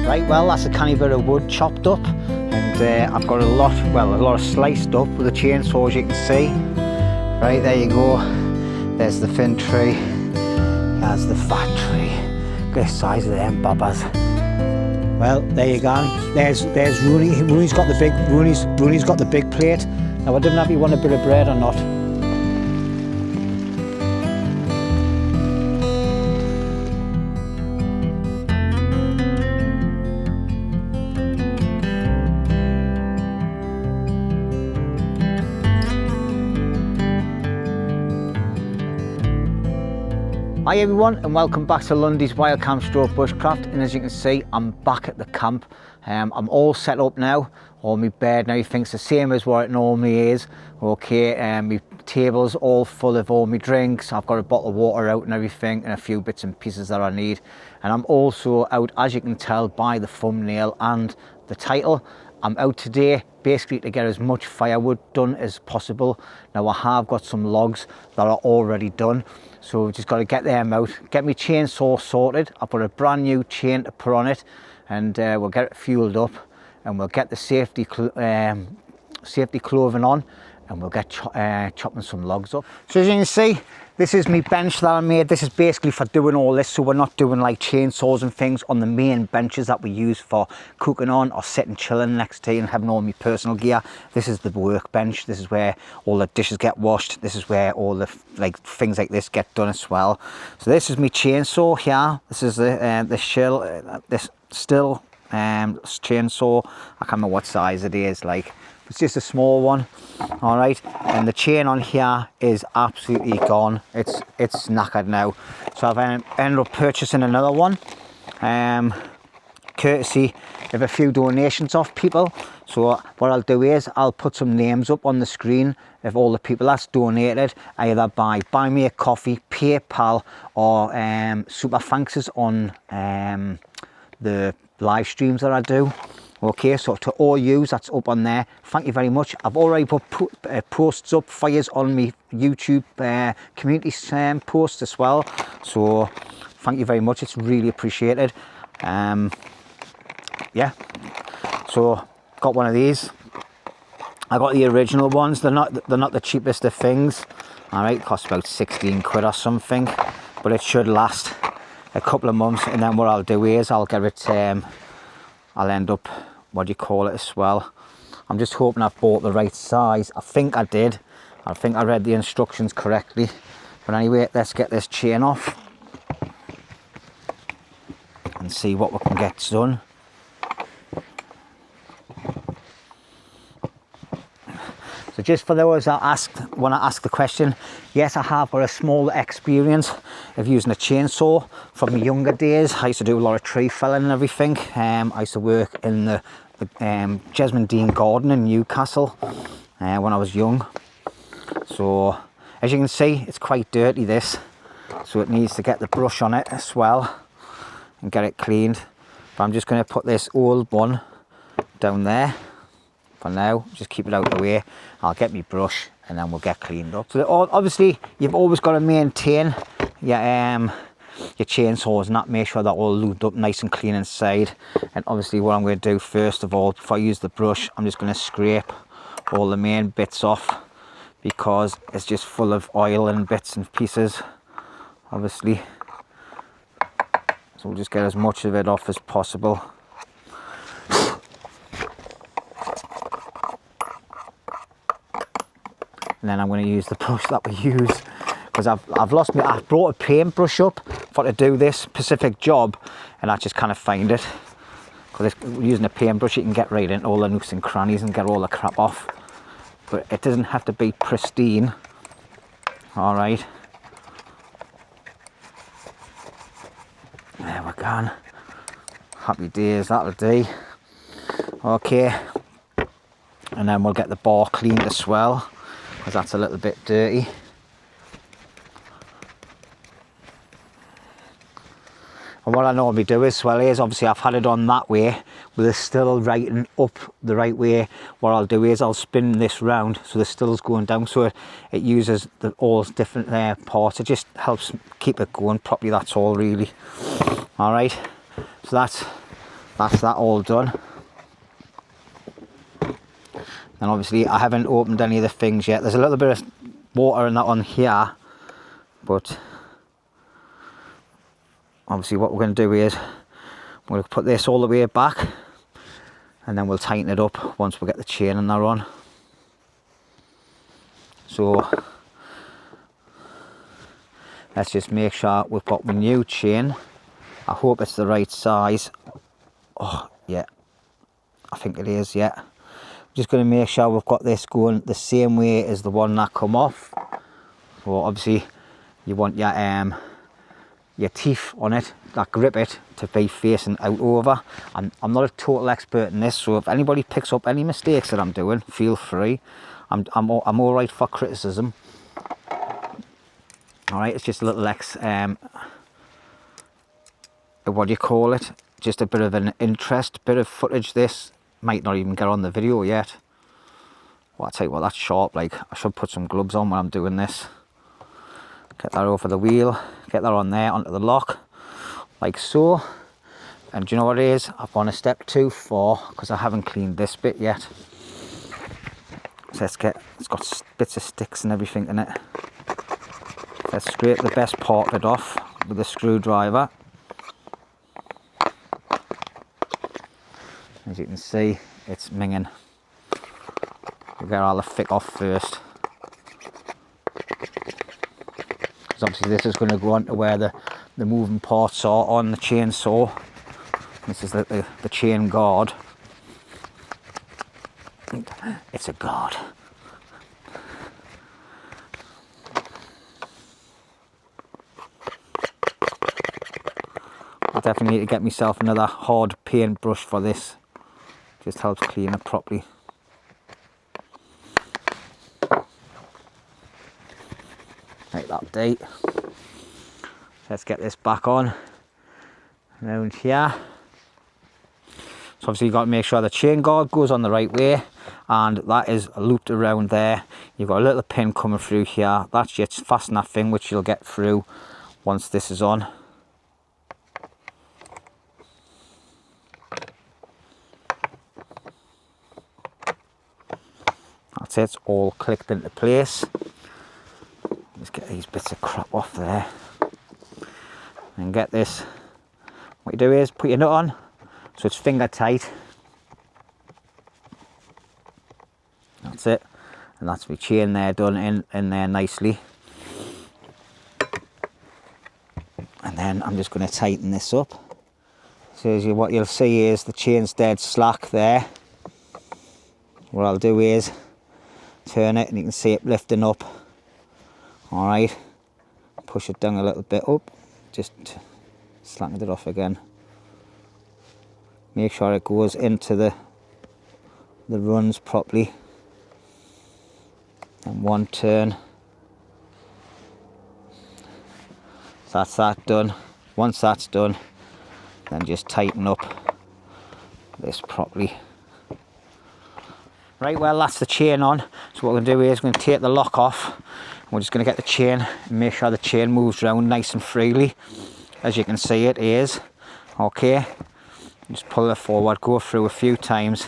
Right, well, that's a canny bit of wood chopped up, and I've got a lot of sliced up with the chainsaw, as you can see. Right, there you go. There's the thin tree. There's the fat tree. Look at the size of them bobbers. Well, there you go. There's Roney. Roney's got the big plate. Now, I don't know if you want a bit of bread or not. Hi everyone, and welcome back to LUNDY'S Wildcamp stroke Bushcraft. And as you can see, I'm back at the camp. I'm all set up now. All my bed and everything's the same as what it normally is. Okay, my table's all full of all my drinks. I've got a bottle of water out and everything, and a few bits and pieces that I need. And I'm also out, as you can tell by the thumbnail and the title, I'm out today basically to get as much firewood done as possible. Now, I have got some logs that are already done, so we've just got to get them out, get my chainsaw sorted. I've got a brand new chain to put on it, and we'll get it fueled up, and we'll get the safety clothing on, and we'll get chopping some logs up. So as you can see, this is my bench that I made. This is basically for doing all this, so we're not doing like chainsaws and things on the main benches that we use for cooking on or sitting chilling next to and having all my personal gear. This is the workbench. This is where all the dishes get washed. This is where all the things like this get done as well. So this is my chainsaw here. This is the Stella chainsaw. I can't remember what size it is, like. It's just a small one. All right, and the chain on here is absolutely gone. It's knackered now, so I've ended up purchasing another one, courtesy of a few donations off people. So what I'll do is I'll put some names up on the screen of all the people that's donated, either by Buy Me a Coffee, PayPal, or super thanks on the live streams that I do. Okay, so to all yous that's up on there, thank you very much. I've already put posts up for yous on my YouTube community posts as well, so thank you very much, it's really appreciated. Yeah, so got one of these. I got the original ones. They're not the cheapest of things. All right, cost about 16 quid or something, but it should last a couple of months. And then what I'll do is I'll get it, I'll end up, what do you call it as well. I'm just hoping I've bought the right size. I think I did. I think I read the instructions correctly. But anyway, let's get this chain off and see what we can get done. So just for those that want to ask the question, yes, I have got a small experience of using a chainsaw from my younger days. I used to do a lot of tree felling and everything. I used to work in the Jesmond Dean Garden in Newcastle when I was young. So as you can see, it's quite dirty, this. So it needs to get the brush on it as well and get it cleaned. But I'm just going to put this old one down there. For now, just keep it out of the way. I'll get my brush and then we'll get cleaned up. So obviously you've always got to maintain your chainsaws and that, make sure they're all lubed up nice and clean inside. And obviously what I'm going to do first of all, before I use the brush, I'm just going to scrape all the main bits off, because it's just full of oil and bits and pieces, obviously. So we'll just get as much of it off as possible. And then I'm going to use the brush that we use, because I've lost I brought a paintbrush up for to do this specific job, and I just kind of find it, because using a paintbrush you can get right into all the nooks and crannies and get all the crap off, but it doesn't have to be pristine. All right, there we go. Happy days, that'll do. Okay, and then we'll get the bar cleaned as well, because that's a little bit dirty. And what I normally do as well is, obviously I've had it on that way with the still writing up the right way. What I'll do is I'll spin this round so the still's going down, so it uses all different parts. It just helps keep it going properly, that's all really. All right, so that's that's that all done. And obviously I haven't opened any of the things yet. There's a little bit of water in that on here, but obviously what we're going to do is we'll put this all the way back, and then we'll tighten it up once we get the chain and that on. So let's just make sure we've got the new chain. I hope it's the right size. Oh yeah, I think it is, yeah. Just going to make sure we've got this going the same way as the one that come off. So obviously you want your teeth on it that grip it to be facing out over. I'm not a total expert in this, so if anybody picks up any mistakes that I'm doing, feel free. I'm all right for criticism. All right, it's just a little what do you call it? Just a bit of an interest, bit of footage. This might not even get on the video yet. Well, I tell you what, that's sharp. Like, I should put some gloves on when I'm doing this. Get that over the wheel, get that on there onto the lock, like so. And do you know what it is? I've gone a step too far because I haven't cleaned this bit yet. So it's got bits of sticks and everything in it. Let's scrape the best part of it off with a screwdriver. As you can see, it's minging. We'll get all the thick off first. Because obviously this is going to go on to where the moving parts are on the chainsaw. This is the chain guard. It's a guard. I definitely need to get myself another hard paintbrush for this. Just helps clean it properly. Like that date. Let's get this back on. Around here. So obviously you've got to make sure the chain guard goes on the right way, and that is looped around there. You've got a little pin coming through here. That's your fastener thing, which you'll get through once this is on. That's it, it's all clicked into place. Let's get these bits of crap off there. And get this. What you do is put your nut on, so it's finger tight. That's it. And that's my chain there done in there nicely. And then I'm just going to tighten this up. So what you'll see is the chain's dead slack there. What I'll do is turn it and you can see it lifting up. Alright, push it down a little bit up, just slacken it off again. Make sure it goes into the runs properly. And one turn. So that's that done. Once that's done, then just tighten up this properly. Right, well, that's the chain on. So what we're going to do is we're going to take the lock off. We're just going to get the chain and make sure the chain moves around nice and freely. As you can see, it is. Okay. Just pull it forward, go through a few times,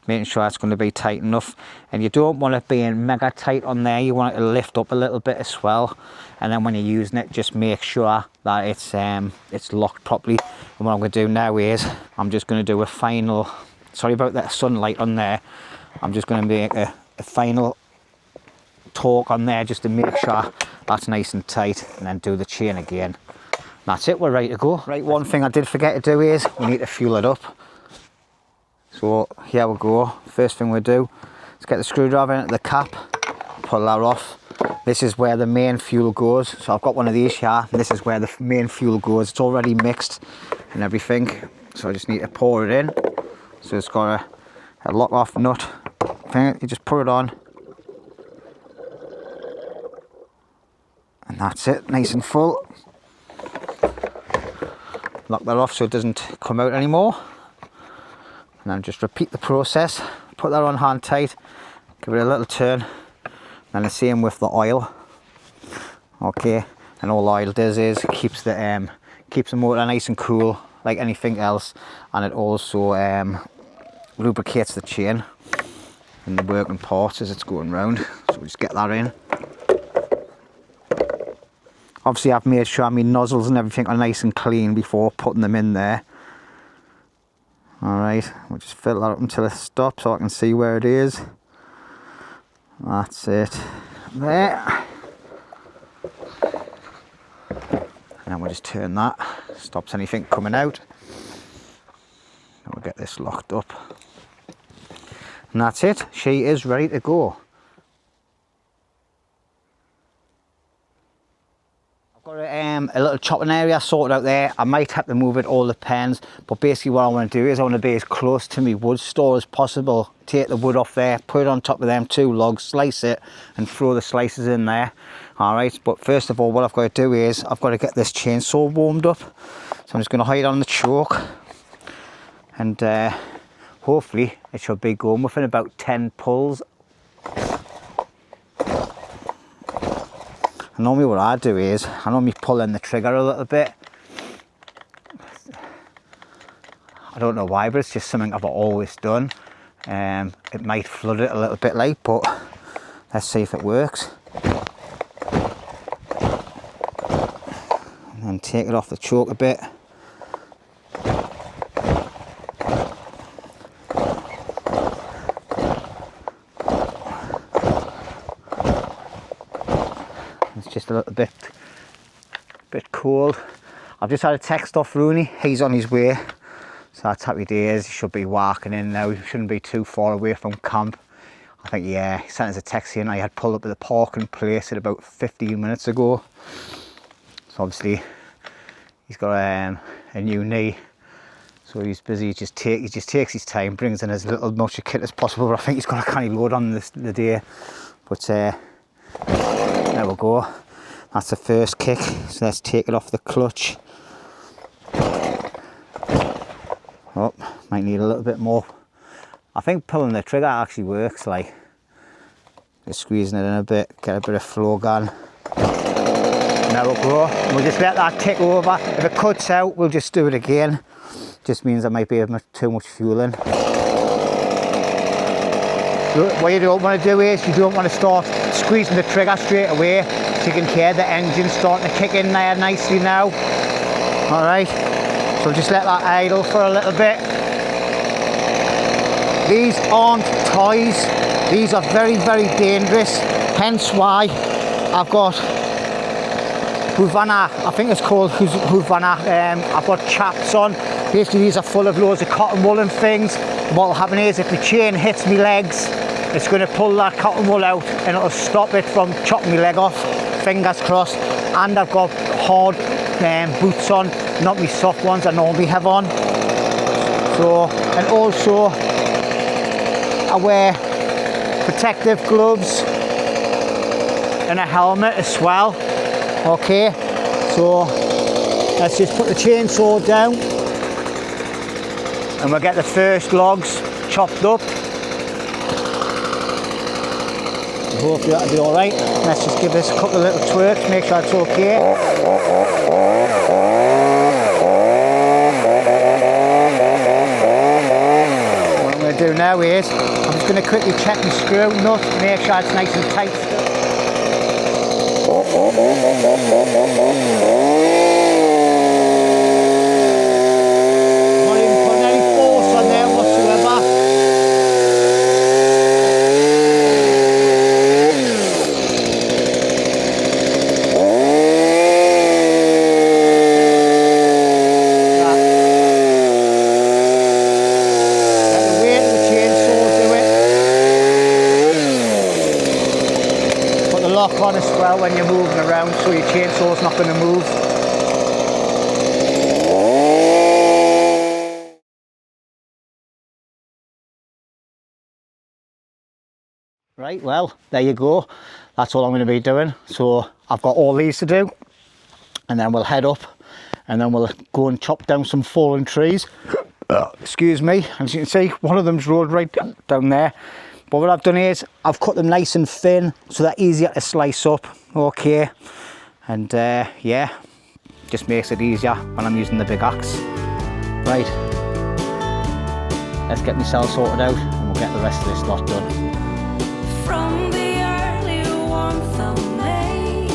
making sure it's going to be tight enough. And you don't want it being mega tight on there. You want it to lift up a little bit as well. And then when you're using it, just make sure that it's locked properly. And what I'm going to do now is I'm just going to do a final. Sorry about that sunlight on there. I'm just going to make a final torque on there just to make sure that's nice and tight, and then do the chain again. That's it, we're ready to go. Right, one thing I did forget to do is we need to fuel it up. So here we go. First thing we do is get the screwdriver into the cap, pull that off. This is where the main fuel goes. So I've got one of these here. This is where the main fuel goes. It's already mixed and everything. So I just need to pour it in. So it's got a lock off nut thing. You just put it on. And that's it, nice and full. Lock that off so it doesn't come out anymore. And then just repeat the process. Put that on hand tight, give it a little turn. And the same with the oil. Okay, and all oil does is keeps the motor nice and cool. like anything else, and it also lubricates the chain and the working parts as it's going round. So we just get that in. Obviously I've made sure my nozzles and everything are nice and clean before putting them in there. Alright, we'll just fill that up until it stops so I can see where it is. That's it. There. And then we'll just turn that, stops anything coming out. And we'll get this locked up. And that's it, she is ready to go. I've got a little chopping area sorted out there. I might have to move it, all depends. But basically what I want to do is I want to be as close to my wood store as possible. Take the wood off there, put it on top of them 2 logs, slice it and throw the slices in there. Alright, but first of all what I've got to do is I've got to get this chainsaw warmed up. So I'm just going to hide on the choke. And hopefully it should be going within about 10 pulls. And normally what I do is, I normally pull in the trigger a little bit. I don't know why, but it's just something I've always done. It might flood it a little bit late, but let's see if it works. And then take it off the choke a bit. It's just a little bit cold. I've just had a text off Roney, he's on his way. So that's happy days, he should be walking in now, he shouldn't be too far away from camp. I think, yeah, he sent us a text saying I had pulled up at the parking place at about 15 minutes ago. So obviously he's got a new knee, so he's busy. He just takes his time, brings in as little much kit as possible, but I think he's got a canny load on the day. But there we go, that's the first kick. So let's take it off the clutch. Oh, might need a little bit more. I think pulling the trigger actually works, like just squeezing it in a bit, get a bit of flow going. There we go. We'll just let that tick over. If it cuts out, we'll just do it again. Just means there might be too much fuel in. What you don't want to do is you don't want to start squeezing the trigger straight away. So you can hear the engine starting to kick in there nicely now. Alright. So just let that idle for a little bit. These aren't toys. These are very, very dangerous. Hence why I've got Havana, I think it's called Havana. I've got chaps on. Basically these are full of loads of cotton wool and things. What will happen is if the chain hits my legs, it's going to pull that cotton wool out and it'll stop it from chopping my leg off. Fingers crossed. And I've got hard boots on, not my soft ones I normally have on. So, and also I wear protective gloves and a helmet as well. Okay, so let's just put the chainsaw down and we'll get the first logs chopped up. Hopefully that'll be alright. Let's just give this a couple of little twerks, make sure it's okay. What I'm going to do now is I'm just going to quickly check my screw nut, make sure it's nice and tight still. Not even putting any force on there whatsoever. On as well when you're moving around, so your chainsaw's not going to move. Right, well, there you go. That's all I'm going to be doing. So I've got all these to do, and then we'll head up, and then we'll go and chop down some fallen trees. Excuse me, as you can see, one of them's rolled right down there. But what I've done is I've cut them nice and thin so they're easier to slice up. Okay, and yeah, just makes it easier when I'm using the big axe. Right, let's get myself sorted out and we'll get the rest of this lot done. From the early warmth of May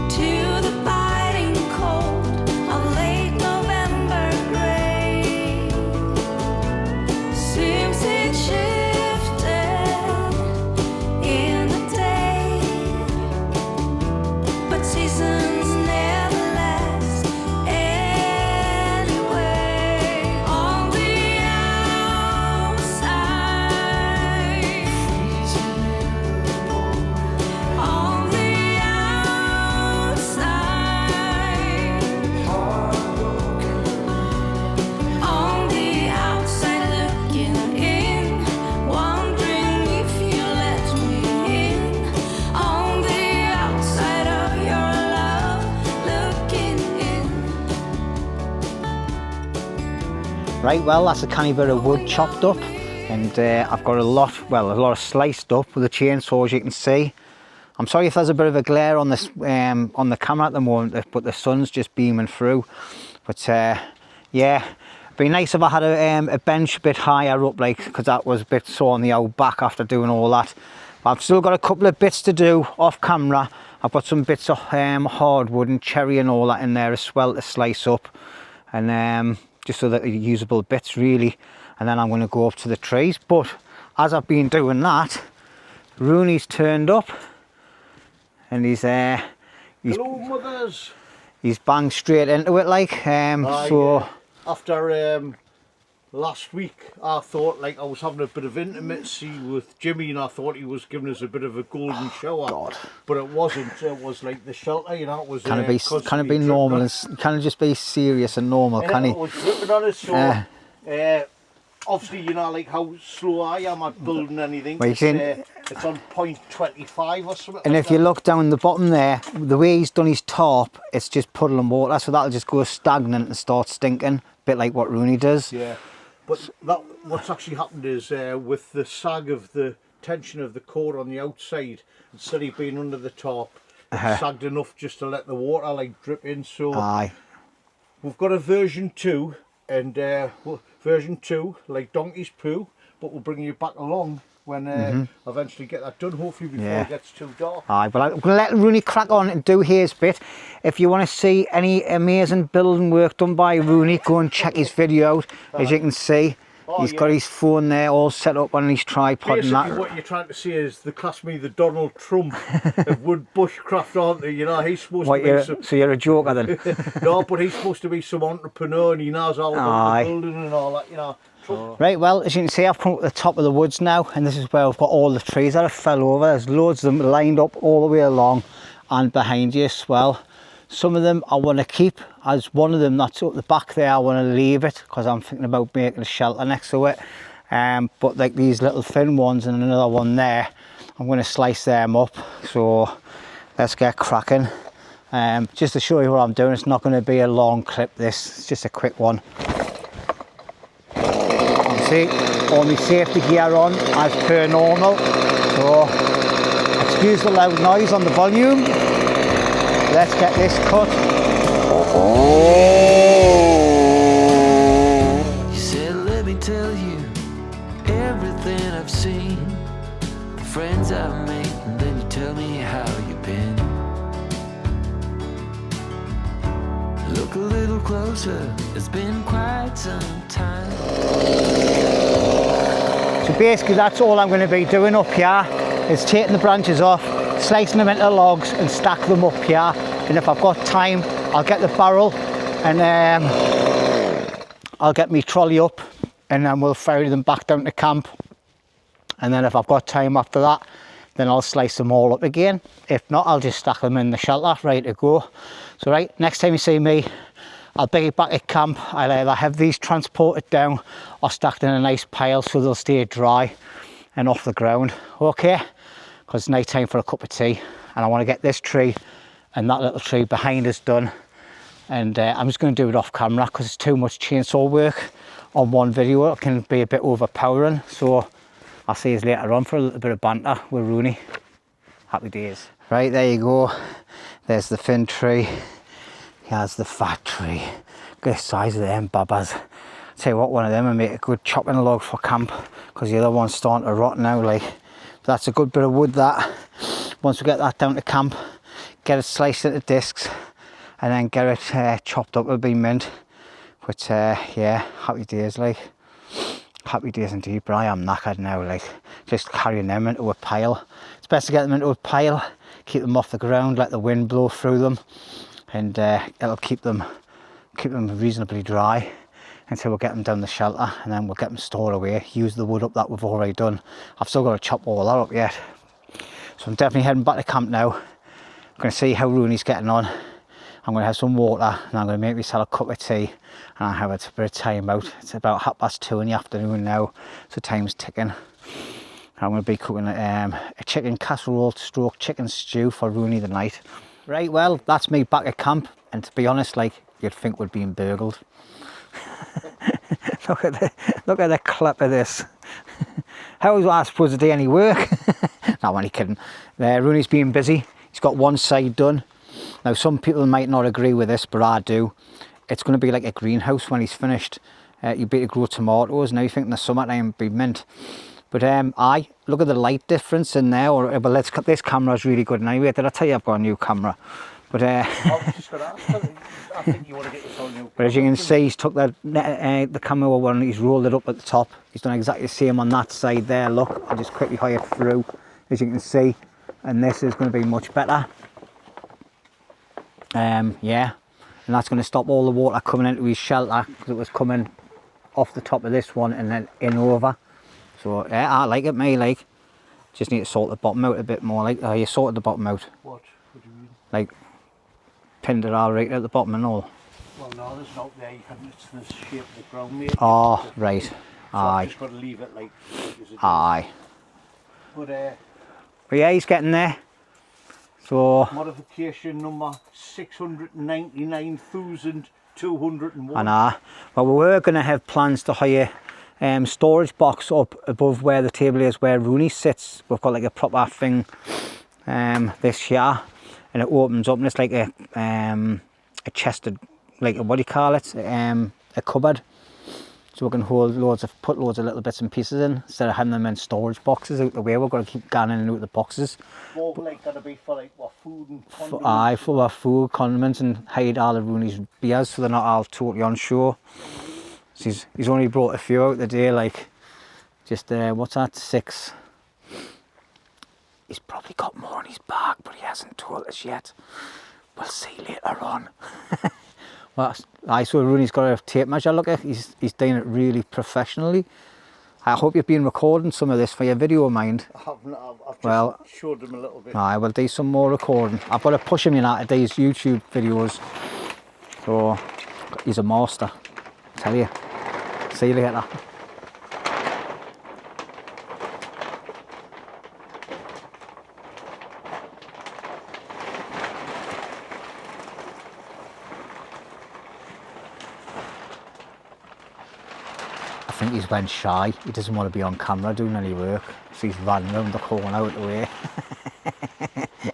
to the biting cold of late November grey, seems it shifted in the day, but seasons never last anyway. On the outside, on the outside looking in, wondering if you let me in. On the outside of your love, looking in. Right, well, that's a canny bit of wood chopped up, and I've got a lot of sliced up with the chainsaw, as you can see. I'm sorry if there's a bit of a glare on this on the camera at the moment, but the sun's just beaming through. But yeah, it'd be nice if I had a bench a bit higher up, like, because that was a bit sore on the old back after doing all that. But I've still got a couple of bits to do off camera. I've got some bits of hardwood and cherry and all that in there as well to slice up, and just so that they're usable bits really. And then I'm going to go up to the trees. But as I've been doing that, Roney's turned up, and he's Hello, mothers. he's banged straight into it, like. So After last week, I thought like I was having a bit of intimacy with Jimmy, and I thought he was giving us a bit of a golden shower. God. But it wasn't. It was like the shelter, you know. It was can it be constantly normal? dripping. Can it just be serious and normal? Yeah, Can he? it was dripping on us. So obviously, you know, like how slow I am at building anything. Well, It's on 0.25 or something. And like if you that. look down the bottom there, the way he's done his top, it's just puddle and water, so that'll just go stagnant and start stinking, a bit like what Roney does. Yeah, but what's actually happened is with the sag of the tension of the core on the outside, instead of being under the top, it's sagged enough just to let the water like drip in. So Aye. we've got a version 2, and version 2 like donkey's poo, but we'll bring you back along when eventually get that done, hopefully before it gets too dark. Aye, but I'm going to let Roney crack on and do his bit. If you want to see any amazing building work done by Roney, go and check his video out. As you can see, he's got his phone there all set up on his tripod. Basically, and that. what you're trying to see is they class me the Donald Trump of wood bushcraft, aren't they? You know, he's supposed to be some... So you're a joker then? No, but he's supposed to be some entrepreneur, and he knows all about the building and all that, you know. Right, well, as you can see, I've come up to the top of the woods now, and this is where I've got all the trees that have fell over. There's loads of them lined up all the way along and behind you as well. Some of them I want to keep, as one of them that's up the back there, I want to leave it because I'm thinking about making a shelter next to it. But like these little thin ones and another one there, I'm going to slice them up. So let's get cracking. Just to show you what I'm doing, it's not going to be a long clip this, it's just a quick one. See, all my safety gear on as per normal, so excuse the loud noise on the volume. Let's get this cut. You said, let me tell you everything I've seen, the friends I've made, and then you tell me how you've been. Look a little closer, it's been quite some time. So basically that's all I'm going to be doing up here, is taking the branches off, slicing them into logs and stack them up here. And if I've got time, I'll get the barrel and I'll get my trolley up, and then we'll ferry them back down to camp. And then if I've got time after that, then I'll slice them all up again. If not, I'll just stack them in the shelter ready to go. So right, next time you see me, I'll bring it back at camp. I'll either have these transported down or stacked in a nice pile so they'll stay dry and off the ground. Okay, because it's night time for a cup of tea, and I want to get this tree and that little tree behind us done. And I'm just going to do it off camera because it's too much chainsaw work on one video. It can be a bit overpowering. So I'll see you later on for a little bit of banter with Roney. Happy days. Right, there you go. There's the thin tree. Here's the factory. Look at the size of them babbas. Tell you what, one of them will make a good chopping log for camp, because the other one's starting to rot now. Like, that's a good bit of wood. That once we get that down to camp, get it sliced into discs, and then get it chopped up, it'll be mint. But yeah, happy days, like, happy days indeed. But I am knackered now, like, just carrying them into a pile. It's best to get them into a pile, keep them off the ground, let the wind blow through them, and it'll keep them reasonably dry until we get them down the shelter, and then we'll get them stored away, use the wood up that we've already done. I've still got to chop all that up yet. So I'm definitely heading back to camp now. I'm going to see how Roney's getting on. I'm going to have some water, and I'm going to make myself a cup of tea, and I'll have a bit of time out. It's about 2:30 in the afternoon now, so time's ticking. I'm going to be cooking a chicken casserole stroke chicken stew for Roney tonight. Right, well, that's me back at camp, and to be honest, like, you'd think we're being burgled. look at the clip of this. How was I supposed to do any work? No, I'm only kidding. Roney's being busy. He's got one side done. Now, some people might not agree with this, but I do. It's going to be like a greenhouse when he's finished. You'd be able to grow tomatoes. Now you think in the summertime it'd be mint. But look at the light difference in there. Well, this camera's really good anyway. Did I tell you I've got a new camera? But I was just going to ask. I think you want to get yourself a new. But as you can see, he's took the camera over and he's rolled it up at the top. He's done exactly the same on that side there. Look, I'll just quickly hide it through, as you can see. And this is going to be much better. Yeah, and that's going to stop all the water coming into his shelter, because it was coming off the top of this one and then in over. So yeah, I like it, mate. Like, just need to sort the bottom out a bit more. Like, you sorted the bottom out. What do you mean? Like, pinned it all right at the bottom and all. Well, no, there's not there. It's the shape of the ground, mate. Oh, right. So Aye. I've just got to leave it like as it is. Aye. But yeah, he's getting there. So modification number 699,201. And well, we were going to have plans to hire storage box up above where the table is, where Roney sits. We've got like a proper thing this year, and it opens up and it's like a chested, like a, what do you call it, a cupboard, so we can put loads of little bits and pieces in instead of having them in storage boxes out the way. We've got to keep going in and out the boxes. Well, like, gotta be for like what, food and condiments? Aye, for our food, condiments, and hide all of Roney's beers so they're not all totally on shore. So he's only brought a few out the day, like, just what's that, 6. He's probably got more in his bag, but he hasn't told us yet. We'll see later on. Well, so Roney's got a tape measure. Look at, he's doing it really professionally. I hope you've been recording some of this for your video, mind. I've just showed them a little bit. I will do some more recording. I've got to push him in out of these YouTube videos. So he's a master, I tell you. See you later. I think he's went shy. He doesn't want to be on camera doing any work, so he's running around the corner out the way.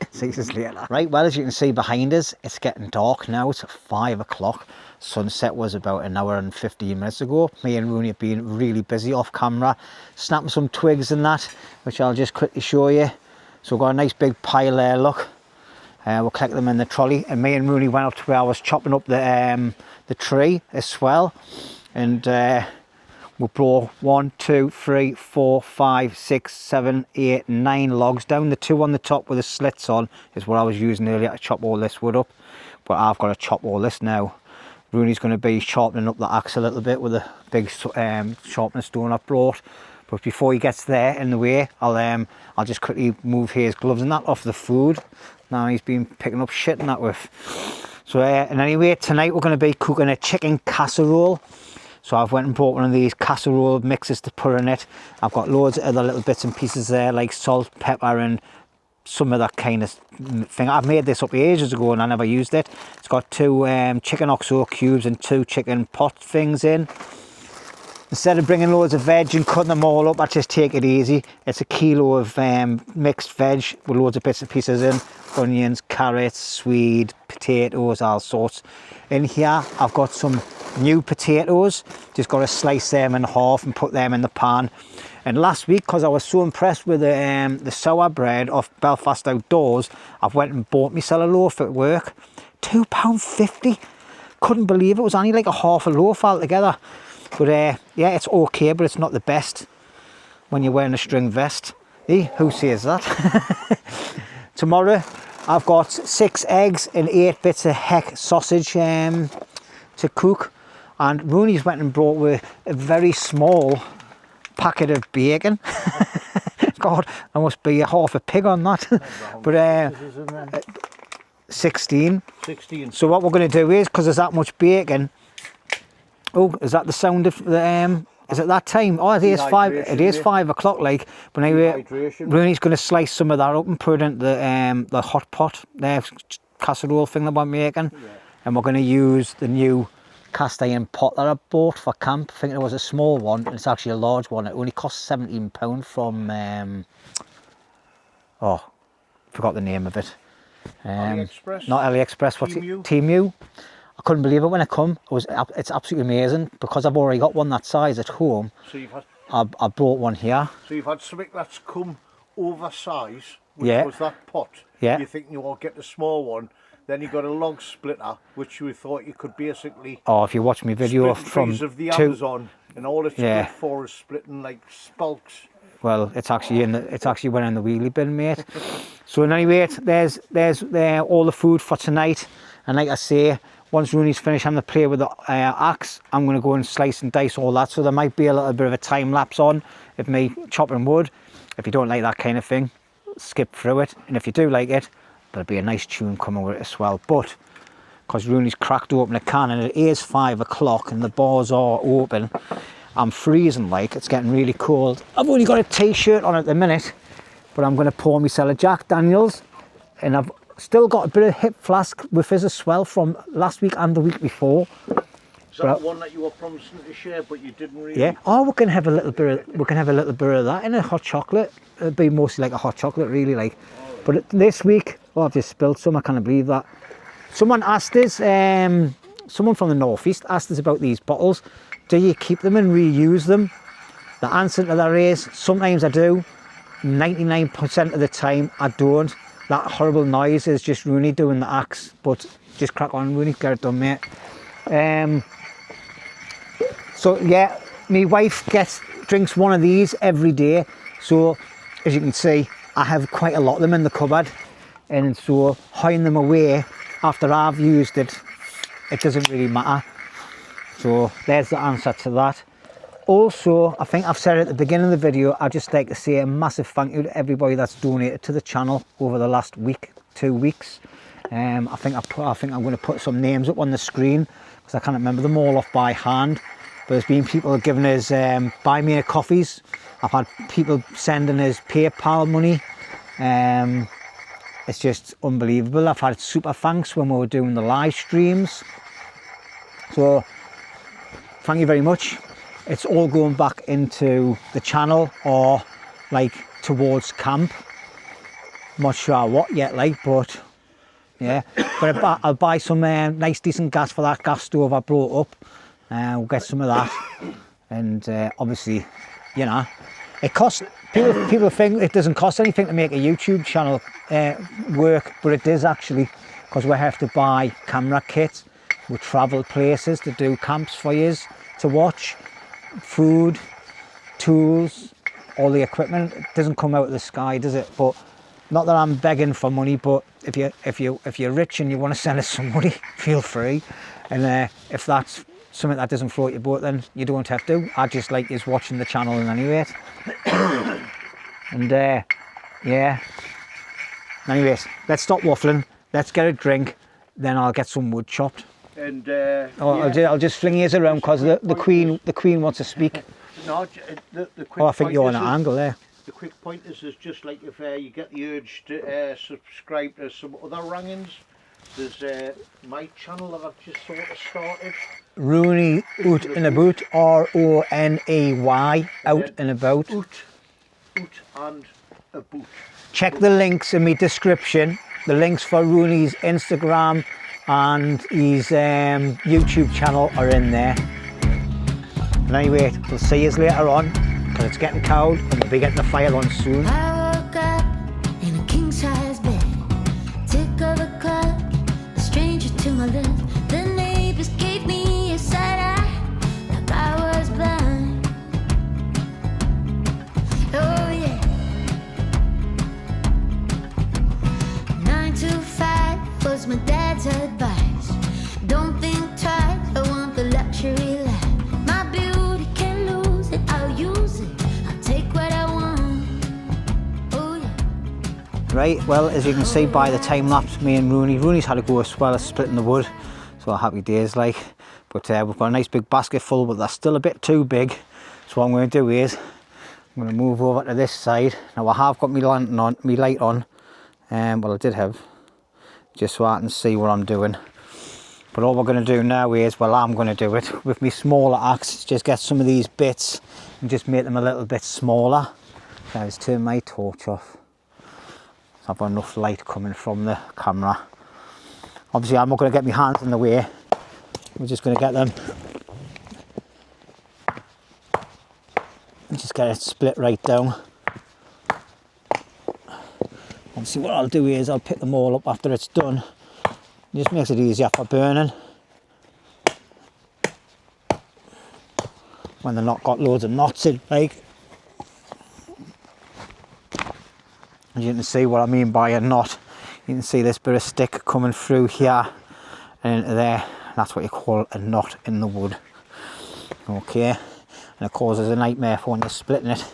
See you later. Right, well, as you can see behind us, it's getting dark now. It's at 5 o'clock. Sunset was about an hour and 15 minutes ago. Me and Roney have been really busy off camera, snapping some twigs and that, which I'll just quickly show you. So we've got a nice big pile there, look. We'll collect them in the trolley, and me and Roney went up to where I was chopping up the tree as well, and we brought 1, 2, 3, 4, 5, 6, 7, 8, 9 logs down. The 2 on the top with the slits on is what I was using earlier to chop all this wood up, but I've got to chop all this now. Roney's going to be sharpening up the axe a little bit with a big sharpening stone I brought. But before he gets there in the way, I'll just quickly move his gloves and that off the food. Now he's been picking up shit and that with. So and anyway, tonight we're going to be cooking a chicken casserole. So I've went and bought one of these casserole mixes to put in it. I've got loads of other little bits and pieces there, like salt, pepper, and some of that kind of thing. I've made this up ages ago and I never used it. It's got 2 chicken oxo cubes and 2 chicken pot things in. Instead of bringing loads of veg and cutting them all up, I just take it easy. It's a kilo of mixed veg with loads of bits and pieces in. Onions, carrots, swede, potatoes, all sorts. In here, I've got some new potatoes. Just got to slice them in half and put them in the pan. And last week, because I was so impressed with the sour bread off Belfast Outdoors, I've went and bought myself a loaf at work. £2.50. Couldn't believe it. It was only like a half a loaf altogether. But yeah, it's okay, but it's not the best when you're wearing a string vest. Who says that? Tomorrow, I've got 6 eggs and 8 bits of heck sausage to cook. And Roney's went and brought with a very small packet of bacon. God, I must be half a pig on that. But 16. 16. So what we're going to do is, because there's that much bacon. Oh, is that the sound of the is it that time? Oh, it is 5. It is 5 o'clock. Like, but anyway, Roney's going to slice some of that up and put it into the hot pot, the casserole thing that we're making, and we're going to use the new cast iron pot that I bought for camp. I think it was a small one, and it's actually a large one. It only cost £17 from oh, forgot the name of it. AliExpress? Not AliExpress. What's Temu? it? Temu. I couldn't believe it when it come. It's absolutely amazing because I've already got one that size at home. So you've had, I brought one here. so you've had something that's come oversized, which Yeah. was that pot. Yeah. You think you will get the small one. Then you got a log splitter, which you thought you could basically Oh, if you watch my video split from trees of the 2, Amazon, and all it's Yeah. good for is splitting like spalks. well, it's actually went in the wheelie bin, mate. So anyway, there's all the food for tonight, and like I say, once Roney's finished having to play with the axe, I'm going to go and slice and dice all that. So there might be a little bit of a time lapse on of me chopping wood. If you don't like that kind of thing, skip through it. And if you do like it, there'll be a nice tune coming with it as well. But because Roney's cracked open a can and it is 5 o'clock and the bars are open, I'm freezing like. It's getting really cold. I've only got a t-shirt on at the minute, but I'm going to pour myself a Jack Daniels, and I've still got a bit of hip flask with fizz as well from last week and the week before. Is that the one that you were promising to share, but you didn't really? Yeah. Oh, we can have a little bit of that in a hot chocolate. It'd be mostly like a hot chocolate, really, like. But this week, oh, I've just spilled some. I can't believe that. Someone asked us, someone from the northeast asked us about these bottles. Do you keep them and reuse them? The answer to that is sometimes I do. 99% of the time I don't. That horrible noise is just Roney doing the axe, but just crack on, Roney, get it done, mate. So yeah, my wife drinks one of these every day. So as you can see, I have quite a lot of them in the cupboard, and so hiding them away after I've used it, it doesn't really matter. So there's the answer to that. Also, I think I've said it at the beginning of the video, I'd just like to say a massive thank you to everybody that's donated to the channel over the last week, 2 weeks. I think I'm going to put some names up on the screen because I can't remember them all off by hand. But there's been people giving us buy me a coffees. I've had people sending us PayPal money. It's just unbelievable. I've had super thanks when we were doing the live streams. So thank you very much. It's all going back into the channel or like towards camp. Not sure what yet, like, but yeah. But I'll buy some nice decent gas for that gas stove I brought up. We'll get some of that. And obviously, you know, it costs, people think it doesn't cost anything to make a YouTube channel work, but it does actually, because we have to buy camera kit. We travel places to do camps for you to watch. Food, tools, all the equipment. It doesn't come out of the sky, does it? But not that I'm begging for money, but if you're rich and you want to send us some money, feel free. And if that's something that doesn't float your boat, then you don't have to. I just like is watching the channel in any rate. And yeah. Anyways, let's stop waffling. Let's get a drink. Then I'll get some wood chopped. And yeah. I'll just fling yours around because the queen wants to speak. No, the quick Oh, I think point you're on is, an angle there. The quick point is just like if you get the urge to subscribe to some other rangings, there's my channel that I've just sort of started. Roney Out and About, R-O-N-E-Y, Out and About. Out and About. Check the links in my description. The links for Roney's Instagram and his YouTube channel are in there. And anyway, we'll see you later on, because it's getting cold and we'll be getting the fire on soon. I woke up in a king-size bed. Tick of the clock, a stranger to my left. The neighbors gave me a side eye, like I was blind. Oh yeah. 9 to 5 was my dad's advice. Don't think twice, I want the luxury life. My beauty can lose it, I'll use it. I'll take what I want. Oh yeah. Right, well, as you can see by the time lapse, me and Roney's had to go as well as splitting the wood, so happy days like. But we've got a nice big basket full, but that's still a bit too big. So what I'm going to do is I'm going to move over to this side. Now I have got my lantern on, my light on, well I did have, just so I can see what I'm doing. But all we're going to do now is, well, I'm going to do it with my smaller axe, just get some of these bits and just make them a little bit smaller. So I'll just turn my torch off. So I've got enough light coming from the camera. Obviously I'm not going to get my hands in the way. We're just going to get them and just get it split right down. Obviously what I'll do is I'll pick them all up after it's done. It just makes it easier for burning when they're not got loads of knots in, like. As you can see what I mean by a knot, you can see this bit of stick coming through here and into there. That's what you call a knot in the wood. Okay, and it causes a nightmare for when you're splitting it.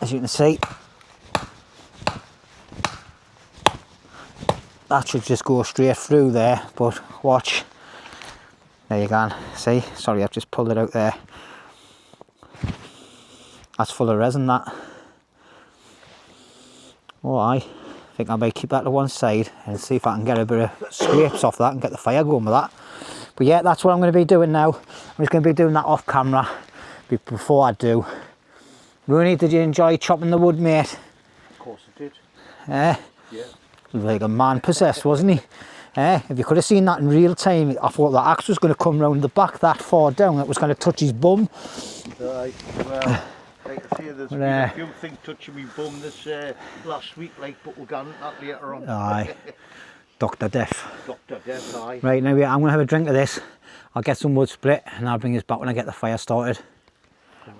As you can see, that should just go straight through there, but watch. There you can see. Sorry, I've just pulled it out there. That's full of resin, that. Oh, I think I may keep that to one side and see if I can get a bit of scrapes off that and get the fire going with that. But yeah, that's what I'm going to be doing now. I'm just going to be doing that off camera. But before I do, Roney, did you enjoy chopping the wood, mate? Of course I did. Yeah. Yeah. Like a man possessed, wasn't he? If you could have seen that in real time, I thought the axe was going to come round the back that far down, it was going to touch his bum. Right, well, like I say, there's been a few things touching me bum this last week, like, but we'll get into that later on. Aye. Dr. Death. Dr. Death, aye. Right, now I'm going to have a drink of this. I'll get some wood split and I'll bring this back when I get the fire started.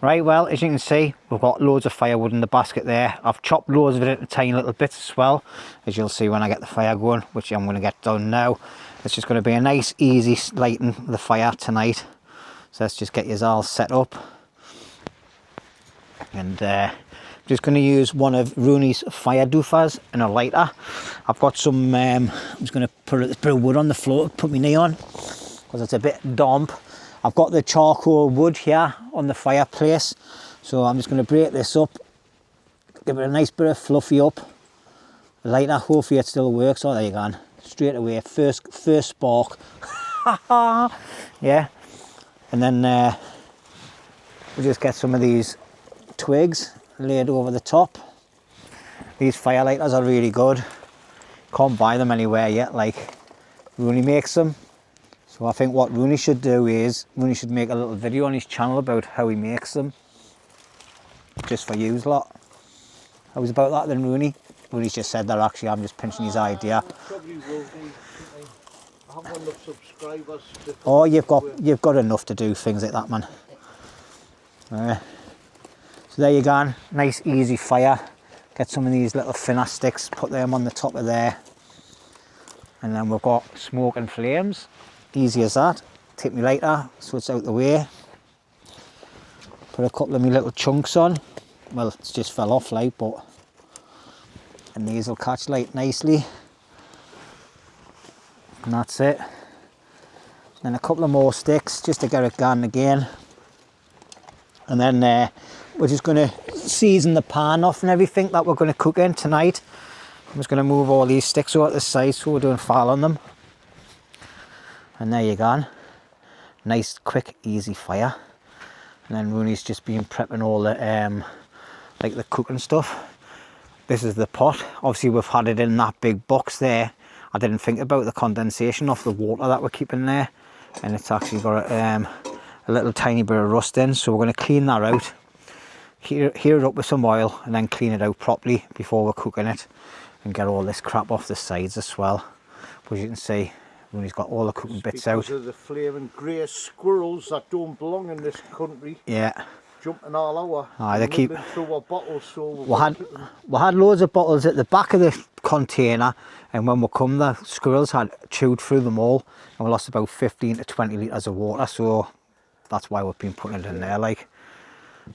Right, well, as you can see, we've got loads of firewood in the basket there. I've chopped loads of it into tiny little bits as well, as you'll see when I get the fire going, which I'm going to get done now. It's just going to be a nice, easy lighting the fire tonight. So let's just get yours all set up. And I'm just going to use one of Roney's fire doofers and a lighter. I've got some, I'm just going to put a bit of wood on the floor, put my knee on, because it's a bit damp. I've got the charcoal wood here on the fireplace, so I'm just going to break this up, give it a nice bit of fluffy up. The lighter, hopefully it still works. Oh, there you go, straight away, first spark. Yeah, and then we'll just get some of these twigs laid over the top. These fire lighters are really good. Can't buy them anywhere yet, like Roney makes them. So I think what Roney should do is, Roney should make a little video on his channel about how he makes them. Just for you lot. How's about that then, Roney? Roney's just said that, actually, I'm just pinching his idea. Probably will be. I haven't got enough subscribers to... Oh, you've got enough to do things like that, man. So there you go, nice easy fire. Get some of these little thinner sticks, put them on the top of there. And then we've got smoke and flames. Easy as that. Take my lighter so it's out the way. Put a couple of my little chunks on. Well, it's just fell off like, but and these will catch light nicely. And that's it. Then a couple of more sticks just to get it going again. And then we're just going to season the pan off and everything that we're going to cook in tonight. I'm just going to move all these sticks over to the side so we're doing file on them. And there you go. Nice, quick, easy fire. And then Roney's just been prepping all the like the cooking stuff. This is the pot. Obviously we've had it in that big box there. I didn't think about the condensation of the water that we're keeping there, and it's actually got a little tiny bit of rust in, so we're going to clean that out, heat it up with some oil, and then clean it out properly before we're cooking it, and get all this crap off the sides as well. But as you can see, when he's got all the cooking bits out. Because of the flaming grey squirrels that don't belong in this country. Yeah. Jumping all over. Aye, they keep through our bottles, so we had loads of bottles at the back of the container, and when we come, the squirrels had chewed through them all, and we lost about 15 to 20 litres of water, so that's why we've been putting it in there, like.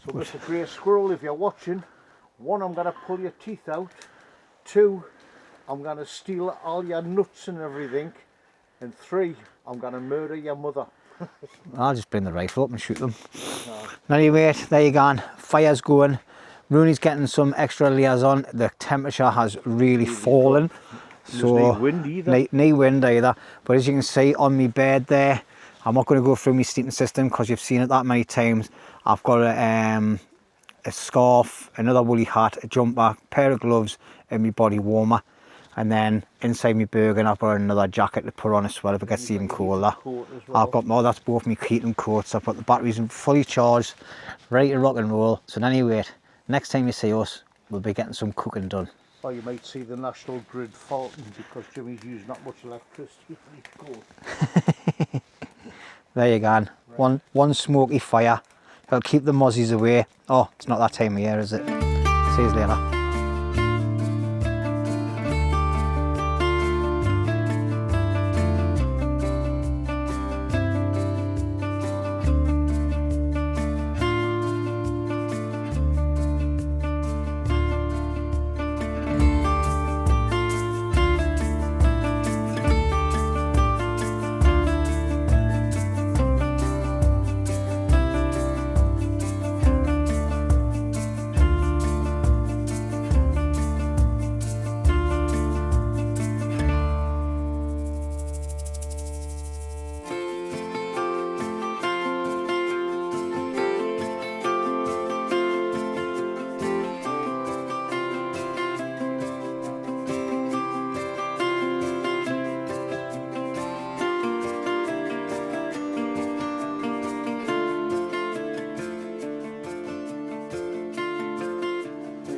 So Mr. Grey Squirrel, if you're watching, 1, I'm going to pull your teeth out. 2, I'm going to steal all your nuts and everything. And 3, I'm going to murder your mother. I'll just bring the rifle up and shoot them. No. Anyway, there you go. Fire's going. Roney's getting some extra layers on. The temperature has really fallen. So no wind either. No wind either. But as you can see on my bed there, I'm not going to go through my sleeping system because you've seen it that many times. I've got a scarf, another woolly hat, a jumper, pair of gloves, and my body warmer. And then inside my Bergen, I've got another jacket to put on as well if it gets even colder. Well. I've got more, that's both my heating coats. I've got the batteries fully charged, ready to rock and roll. So anyway, next time you see us, we'll be getting some cooking done. Or you might see the national grid faulting because Jimmy's using that much electricity for his coat. There you go. Right. One smoky fire. It'll keep the mozzies away. Oh, it's not that time of year, is it? See you later.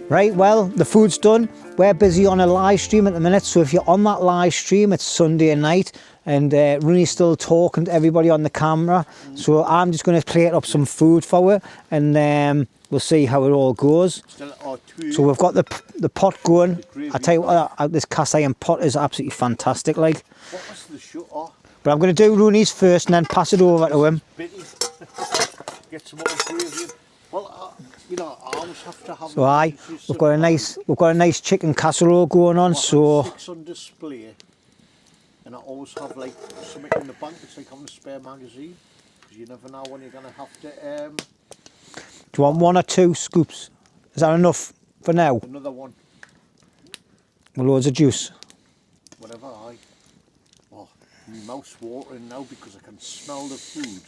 Right, well, the food's done. We're busy on a live stream at the minute, so if you're on that live stream, it's Sunday night, and Roney's still talking to everybody on the camera. So I'm just going to plate up some food for her, and we'll see how it all goes. So we've got the pot going. I tell you what, this cast iron pot is absolutely fantastic, like. What was the shot? But I'm going to do Roney's first and then pass it over to him. Get some more gravy. Well, you know, I always have to have. So we've got a nice chicken casserole going on. So 6 on display, and I always have like something in the bank. It's like having a spare magazine because you never know when you're gonna have to. Do you want 1 or 2 scoops? Is that enough for now? Another one. With loads of juice. Whatever. Oh, my mouth's watering now because I can smell the food.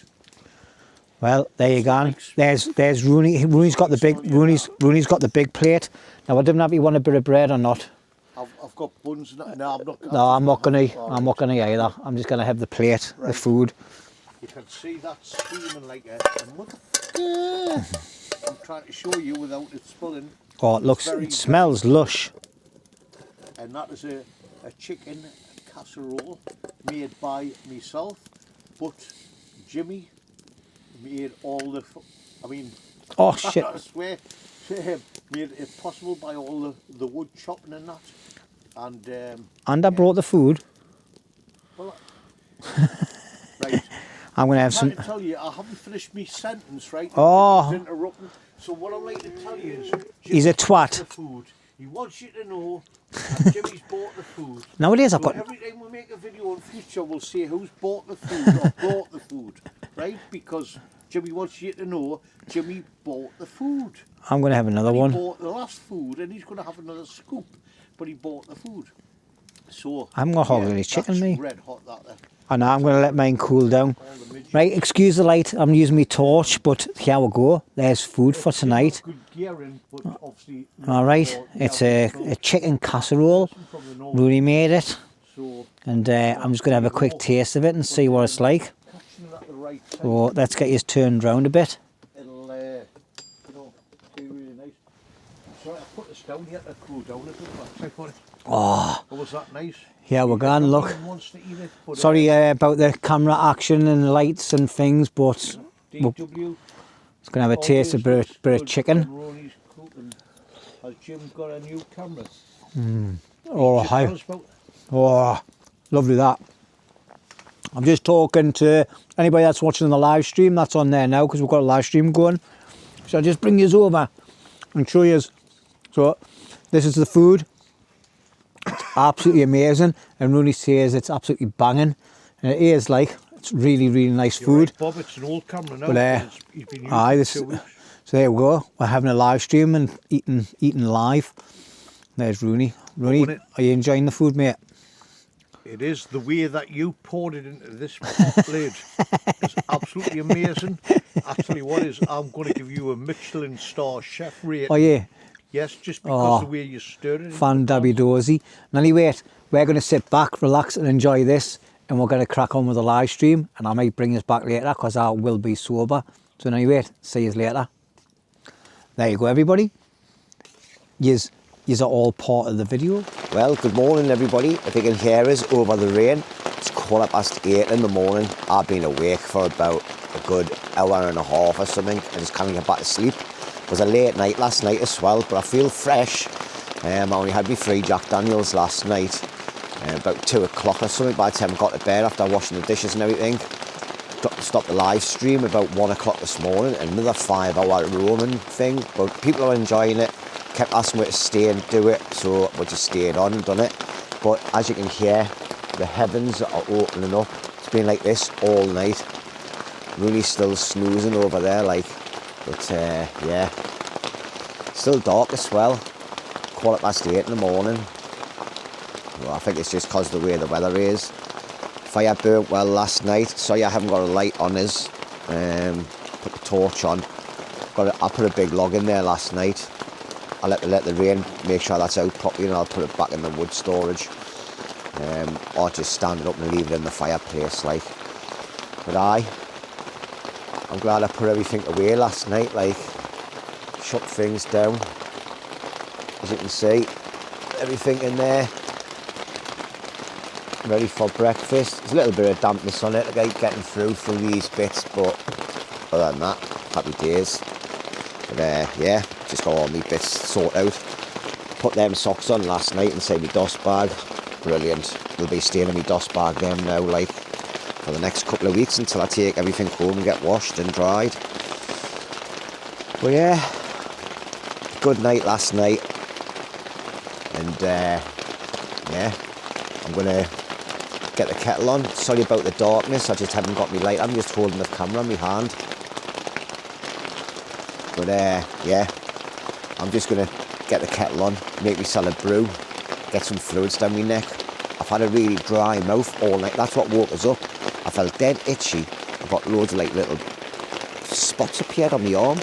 Well, there you go. There's Roney. Roney's got the big plate. Now I didn't know if you want a bit of bread or not. I've got buns. No, I'm not. No, I'm not gonna either. I'm just gonna have the plate, right. The food. You can see that steaming like a motherfucker. I'm trying to show you without it spilling. Oh, it smells lush. And that is a chicken casserole made by myself, but Jimmy made all the, oh shit, I swear, made it possible by all the wood chopping and that, and I brought the food. Well, right, I'm gonna have some. I tell you, I haven't finished my sentence, right? Oh, interrupting. So what I'd like to tell you is, he's a twat. The food. He wants you to know that Jimmy's bought the food. Nowadays, I've so got. Every time we make a video in future, we'll say who's bought the food or brought the food, right? Because Jimmy wants you to know Jimmy bought the food. I'm going to have another one. He bought the last food, and he's going to have another scoop, but he bought the food. So I'm going to hog his chicken, me. Red hot that there. And I'm going to let mine cool down. Right, excuse the light, I'm using my torch, but here we go. There's food for tonight. Alright, it's a chicken casserole. Roney made it. And I'm just going to have a quick taste of it and see what it's like. So let's get you turned round a bit. It'll, be really nice. Sorry, I put this down here to cool down a bit. Oh, was that nice? yeah, we're going, look. Sorry about the camera action and lights and things, but it's going to have a taste of a bit of chicken. Has Jim got a new camera? Oh, hi. Oh, lovely that. I'm just talking to anybody that's watching the live stream. That's on there now because we've got a live stream going. So I'll just bring you over and show you. So this is the food. It's absolutely amazing. And Roney says it's absolutely banging. And it is like, it's really, really nice food. Right, Bob, it's an old camera now. But, he's been using it 2 weeks. So there we go. We're having a live stream and eating live. There's Roney. Roney, are you enjoying the food, mate? It is. The way that you poured it into this pot lid is absolutely amazing. Actually, I'm going to give you a Michelin star chef rating. Oh, yeah? Yes, just because the way you stirred it. Fan dabby dozy. And anyway, we're going to sit back, relax and enjoy this. And we're going to crack on with the live stream. And I might bring us back later because I will be sober. So anyway, see you later. There you go, everybody. Yous are all part of the video. Well, good morning, everybody. If you can hear us over the rain, it's 8:15 in the morning. I've been awake for about a good hour and a half or something. I just can't get back to sleep. It was a late night last night as well, but I feel fresh. I only had me 3 Jack Daniels last night, about 2 o'clock or something by the time I got to bed after washing the dishes and everything. Stopped the live stream about 1 o'clock this morning, another 5-hour roaming thing, but people are enjoying it. Kept asking me to stay and do it, so we just stayed on and done it. But as you can hear, the heavens are opening up. It's been like this all night. Really still snoozing over there, like, but yeah, still dark as well. 8:15 in the morning. Well, I think it's just because of the way the weather is. Fire burnt well last night. Sorry I haven't got a light on us. Put the torch on. I put a big log in there last night. I let the rain make sure that's out properly, and I'll put it back in the wood storage. Or just stand it up and leave it in the fireplace, like. But I'm glad I put everything away last night, like, shut things down. As you can see, everything in there, ready for breakfast. There's a little bit of dampness on it, like getting through these bits, but other than that, happy days. But yeah, just got all my bits sorted out. Put them socks on last night inside my dust bag. Brilliant. We'll be staying in my dust bag them now, like, for the next couple of weeks until I take everything home and get washed and dried. But yeah, good night last night. And yeah, I'm gonna get the kettle on. Sorry about the darkness, I just haven't got my light. I'm just holding the camera in my hand. But yeah, I'm just going to get the kettle on, make myself a brew, get some fluids down my neck. I've had a really dry mouth all night. That's what woke us up. I felt dead itchy. I've got loads of like little spots appeared on my arm.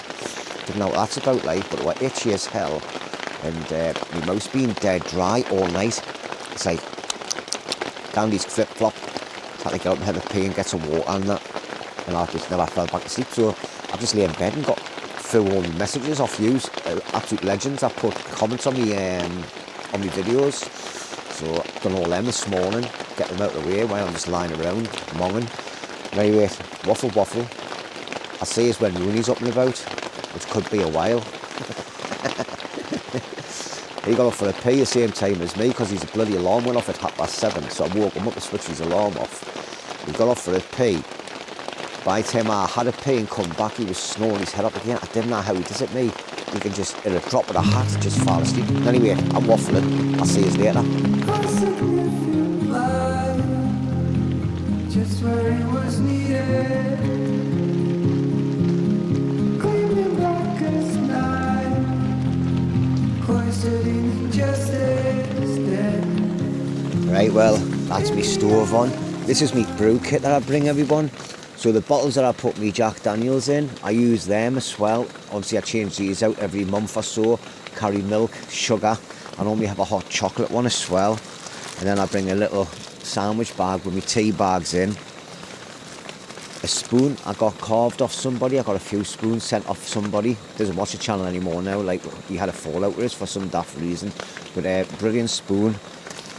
Didn't know what that's about, like, but they were itchy as hell. And my mouth's been dead dry all night. It's like down these flip-flop. Had to get up and have a pee and get some water and that. And I just never fell back to sleep. So I've just lay in bed and got through all the messages off yous, absolute legends. I put comments on me videos, so I've done all them this morning, get them out of the way while I'm just lying around monging. Anyway, waffle. I see it's when Roney's up and about, which could be a while. He got up for a pee the same time as me because his bloody alarm went off at 7:30, so I woke him up to switch his alarm off. He got off for a pee. By the time I had a pee and come back, he was snoring his head up again. I didn't know how he does it, me. You can just, in a drop of a hat, just fall asleep. Anyway, I'm waffling. I'll see you later. Just where it was needed. Gleaming black as night. Cloistered in injustice. Right, well, that's me stove on. This is my brew kit that I bring everyone. So the bottles that I put me Jack Daniels in, I use them as well. Obviously I change these out every month or so. Carry milk, sugar, I normally have a hot chocolate one as well. And then I bring a little sandwich bag with my tea bags in. A spoon I got carved off somebody. I got a few spoons sent off somebody. Doesn't watch the channel anymore now, like he had a fallout with us for some daft reason. But a brilliant spoon.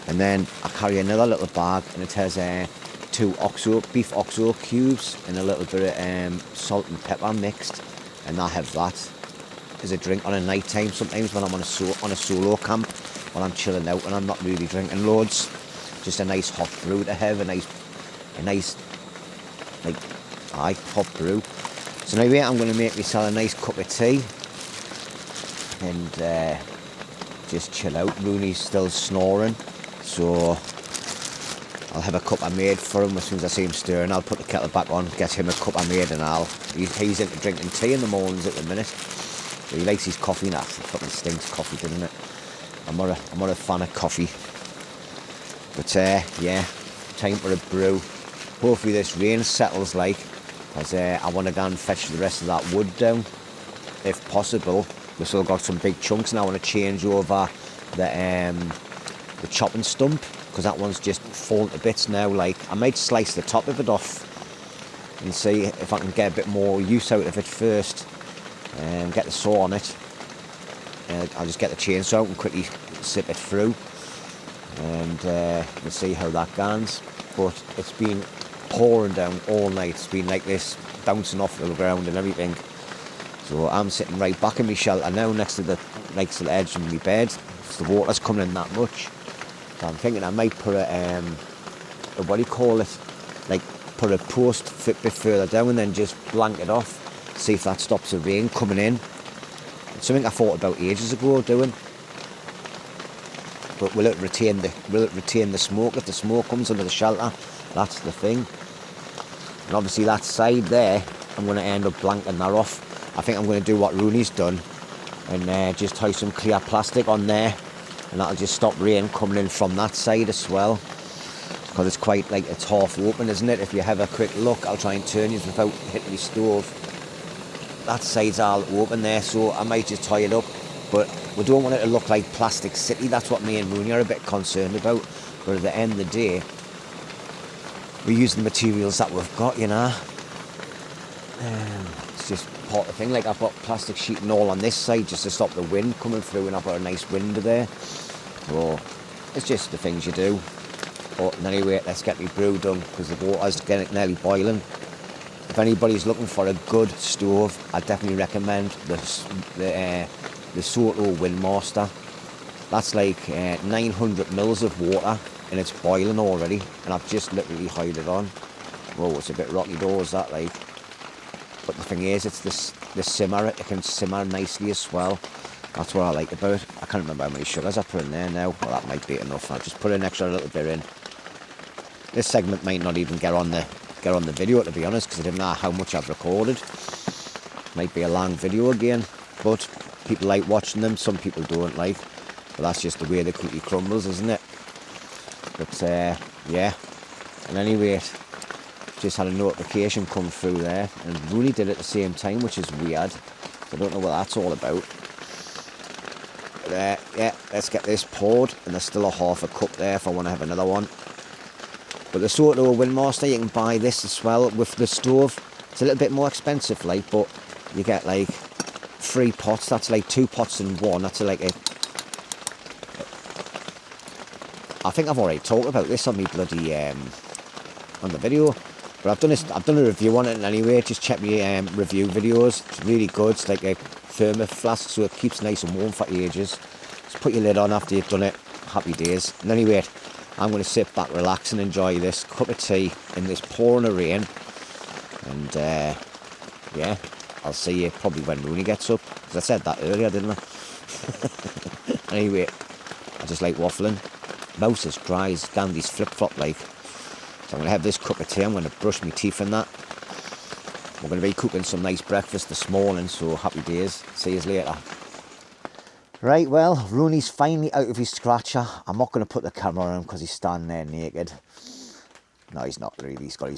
And then I carry another little bag and it has 2 beef oxo cubes and a little bit of salt and pepper mixed. And I have that as a drink on a night time sometimes when I'm on a solo camp, when I'm chilling out and I'm not really drinking loads. Just a nice hot brew to have, a nice like hot brew. So anyway, I'm going to make myself a nice cup of tea and just chill out. Roney's still snoring, so I'll have a cup I made for him as soon as I see him stirring. I'll put the kettle back on, get him a cup I made, and he's into drinking tea in the mornings at the minute. So he likes his coffee now. It fucking stinks coffee, doesn't it? I'm not a fan of coffee. But yeah, time for a brew. Hopefully this rain settles as I want to go and fetch the rest of that wood down, if possible. We've still got some big chunks and I want to change over the chopping stump, because that one's just fallen to bits now. I might slice the top of it off and see if I can get a bit more use out of it first and get the saw on it. I'll just get the chainsaw out and quickly sip it through and we'll see how that goes. But it's been pouring down all night. It's been like this, bouncing off the ground and everything. So I'm sitting right back in my shelter now, next to the edge of my bed. So the water's coming in that much. So I'm thinking I might put a what do you call it? Put a post a bit further down and then just blanket off. See if that stops the rain coming in. It's something I thought about ages ago doing. But will it retain the smoke if the smoke comes under the shelter? That's the thing. And obviously that side there, I'm going to end up blanketing that off. I think I'm going to do what Roney's done and just tie some clear plastic on there, and that'll just stop rain coming in from that side as well. Because it's quite it's half open, isn't it? If you have a quick look, I'll try and turn you without hitting the stove. That side's all open there, so I might just tie it up. But we don't want it to look like Plastic City. That's what me and Roney are a bit concerned about. But at the end of the day, we use the materials that we've got, you know. It's just part of the thing. I've got plastic sheeting all on this side just to stop the wind coming through, and I've got a nice window there. So it's just the things you do. But anyway, let's get me brew done because the water's getting nearly boiling. If anybody's looking for a good stove, I definitely recommend the Soto Windmaster. That's 900 mils of water and it's boiling already, and I've just literally hired it on. Whoa, it's a bit rocky doors that but the thing is, it's the simmer. It can simmer nicely as well. That's what I like about it. I can't remember how many sugars I put in there now. Well, that might be enough. I'll just put an extra little bit in. This segment might not even get on the video, to be honest, because I didn't know how much I've recorded. Might be a long video again, but people like watching them. Some people don't like. But that's just the way the cookie crumbles, isn't it? But yeah. And anyway, just had a notification come through there, and Roney did it at the same time, which is weird. I don't know what that's all about. But yeah, let's get this poured, and there's still a half a cup there if I want to have another one. But the Soto Windmaster, you can buy this as well with the stove. It's a little bit more expensive, but you get 3 pots. That's 2 pots in one. That's I think I've already talked about this on me bloody on the video. But I've done a review on it anyway. Just check my review videos. It's really good. It's like a thermos flask, so it keeps nice and warm for ages. Just put your lid on after you've done it. Happy days. And anyway, I'm going to sit back, relax and enjoy this cup of tea in this pouring of rain. And yeah, I'll see you probably when Roney gets up. Because I said that earlier, didn't I? Anyway, I just like waffling. Mouth is dry as Gandhi's flip-flop So I'm going to have this cup of tea. I'm going to brush my teeth in that. We're going to be cooking some nice breakfast this morning, so happy days. See you later. Right, well, Roney's finally out of his scratcher. I'm not going to put the camera on him because he's standing there naked. No, he's not really. He's got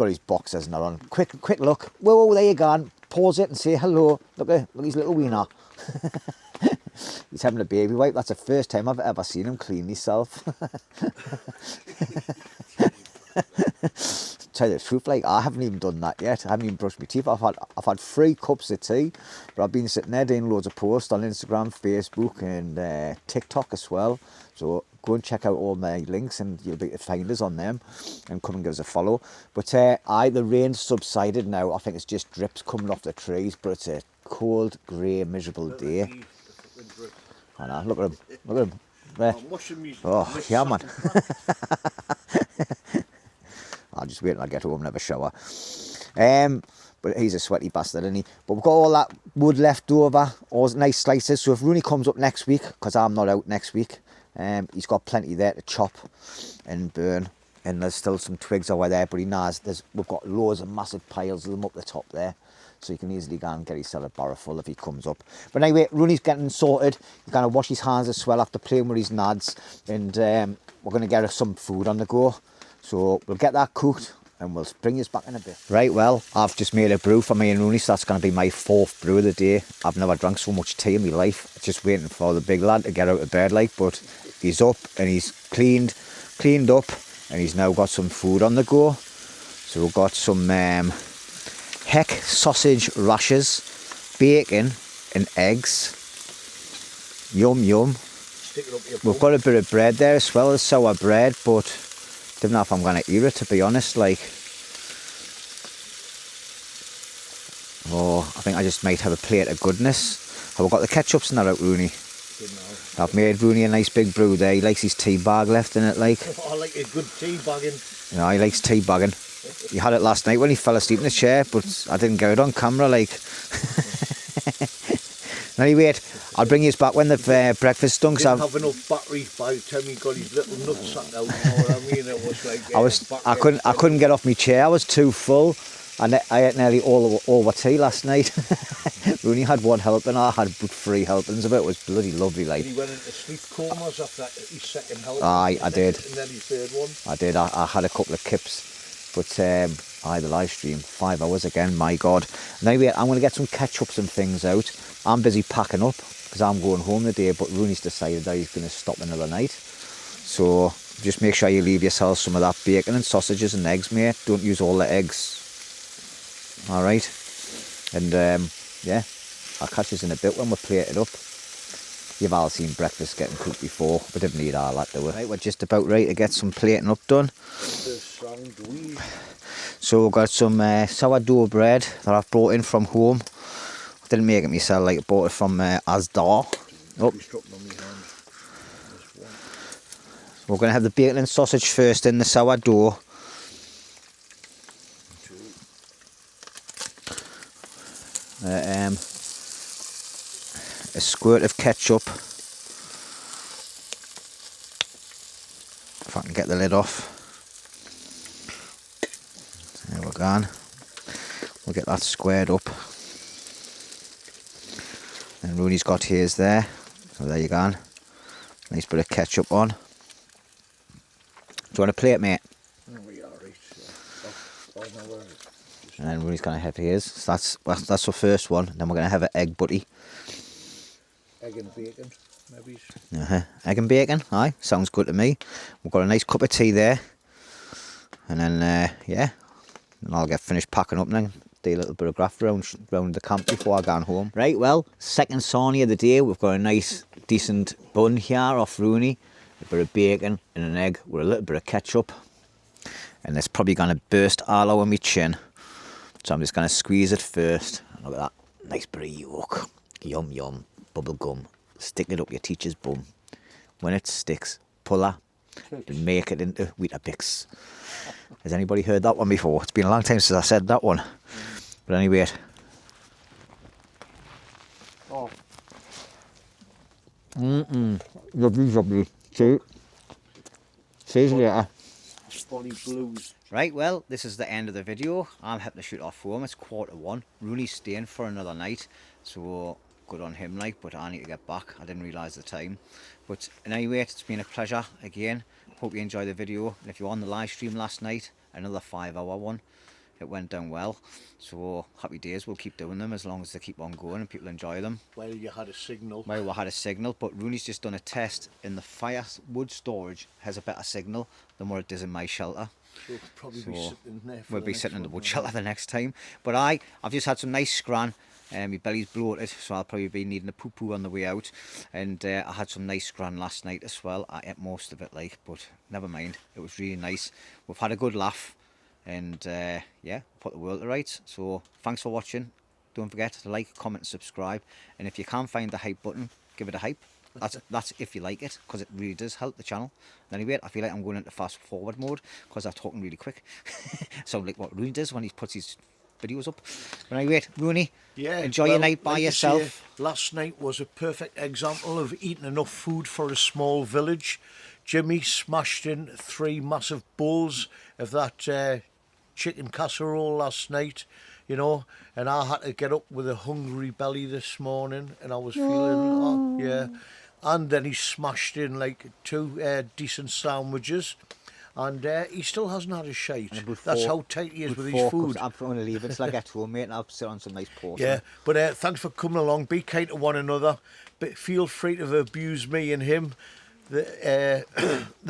his boxers not on. Quick look. Whoa, there you go. Pause it and say hello. Look his little wiener. He's having a baby wipe. That's the first time I've ever seen him clean himself. Tell you the truth, like, I haven't even done that yet. I haven't even brushed my teeth. I've had 3 cups of tea, but I've been sitting there doing loads of posts on Instagram, Facebook, and TikTok as well. So go and check out all my links, and you'll be able to find us on them, and come and give us a follow. But the rain's subsided now. I think it's just drips coming off the trees, but it's a cold, grey, miserable day. I know, look at him. Look at him. There. Oh, yeah, man. I'll just wait till I get home and have a shower. But he's a sweaty bastard, isn't he? But we've got all that wood left over, all nice slices. So if Roney comes up next week, because I'm not out next week, he's got plenty there to chop and burn. And there's still some twigs over there, but he knows we've got loads of massive piles of them up the top there. So you can easily go and get himself a barrel full if he comes up. But anyway, Roney's getting sorted. He's going to wash his hands as well after playing with his nads. And we're going to get us some food on the go. So we'll get that cooked and we'll bring you back in a bit. Right, well, I've just made a brew for me and Roney, so that's going to be my 4th brew of the day. I've never drank so much tea in my life. Just waiting for the big lad to get out of bed, like, but he's up and he's cleaned up, and he's now got some food on the go. So we've got some heck sausage rashers, bacon and eggs. Yum yum. We've got a bit of bread there as well as sour bread, but don't know if I'm going to eat it, to be honest. Like, oh, I think I just might have a plate of goodness. Have we got the ketchups and that out, Roney? I've made Roney a nice big brew there. He likes his tea bag left in it, like. I like a good tea bagging. You know, he likes tea bagging. He had it last night when he fell asleep in the chair, but I didn't get it on camera, like. Anyway, I'll bring you back when the breakfast done. Didn't have enough battery by the time he got his little nutsack out. You know what I mean? It was like I couldn't get off my chair. I was too full, and I ate nearly all the tea last night. We only had 1 helping. I had 3 helpings of it. It was bloody lovely, like. And he went into sleep comas after his 2nd helping. Aye, I did. And then his 3rd one. I did. I had a couple of kips, but the live stream 5 hours again. My God. And anyway, I'm going to get some ketchups and things out. I'm busy packing up because I'm going home today, but Roney's decided that he's going to stop another night. So just make sure you leave yourself some of that bacon and sausages and eggs, mate. Don't use all the eggs. All right. And yeah, I'll catch us in a bit when we're plated up. You've all seen breakfast getting cooked before. We didn't need all that, do we? Right, we're just about ready to get some plating up done. So we've got some sourdough bread that I've brought in from home. I didn't make it myself, like I bought it from Asda. Oh. We're going to have the bacon and sausage first in the sourdough. A squirt of ketchup. If I can get the lid off. There we're gone. We'll get that squared up. And Roney's got his there. So there you go. Nice bit of ketchup on. Do you want a plate, mate? We are right. And then Roney's going to have his. So that's the first one. Then we're going to have an egg butty. Egg and bacon, maybe. Egg and bacon, aye, sounds good to me. We've got a nice cup of tea there. And then, yeah, and I'll get finished packing up and then do a little bit of graft around the camp before I go home. Right, well, second sarnie of the day. We've got a nice, decent bun here off Roney. A bit of bacon and an egg with a little bit of ketchup. And it's probably going to burst all over my chin. So I'm just going to squeeze it first. Look at that, nice bit of yolk. Yum, yum. Bubble gum, stick it up your teacher's bum. When it sticks, pull her and make it into Weetabix. Has anybody heard that one before? It's been a long time since I said that one. But anyway. Oh. Lovely. See you later. Bonnie blues. Right, well, this is the end of the video. I'm having to shoot off home. It's 1:45. Roney's staying for another night, so good on him, like, but I need to get back. I didn't realise the time. But anyway, it's been a pleasure again. hope you enjoyed the video. And if you're on the live stream last night, another 5-hour one, it went down well. So happy days, we'll keep doing them as long as they keep on going and people enjoy them. Well, you had a signal. Well, we had a signal, but Rooney's just done a test in the firewood storage, has a better signal than what it does in my shelter. So we'll probably be sitting there. We'll be sitting in the wood shelter the next time. But I've just had some nice scran. My belly's bloated, so I'll probably be needing a poo-poo on the way out. And I had some nice scran last night as well. I ate most of it, like, but never mind. It was really nice. We've had a good laugh, and yeah, put the world to rights. So thanks for watching. Don't forget to like, comment, and subscribe. And if you can't find the hype button, give it a hype. That's if you like it, because it really does help the channel. And anyway, I feel like I'm going into fast forward mode because I'm talking really quick. Sound like what Rooney does when he puts his videos up. But anyway, Rooney, yeah, enjoy your night by yourself. Last night was a perfect example of eating enough food for a small village. Jimmy smashed in 3 massive bowls of that chicken casserole last night, you know, and I had to get up with a hungry belly this morning, and I was feeling, yeah. And then he smashed in like 2 decent sandwiches, and he still hasn't had a shite. That's how tight he is with his food. I'm going to leave it till I get home, mate, and I'll sit on some nice portion. Yeah, but thanks for coming along. Be kind to one another. But feel free to abuse me and him. The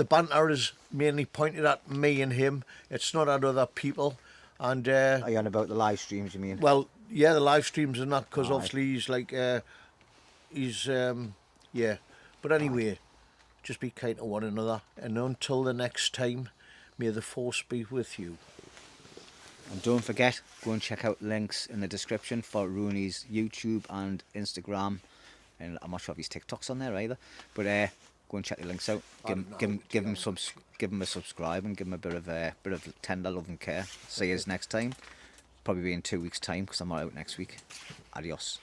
banter is mainly pointed at me and him. It's not at other people. And are you on about the live streams, you mean? Well, yeah, the live streams and that, because obviously he's like, yeah. But anyway, just be kind to one another. And until the next time, may the force be with you. And don't forget, go and check out links in the description for Rooney's YouTube and Instagram. And I'm not sure if his TikTok's on there either. But go and check the links out. Give him a subscribe and give him a bit of tender love and care. See you next time. Probably be in 2 weeks' time because I'm not out next week. Adios.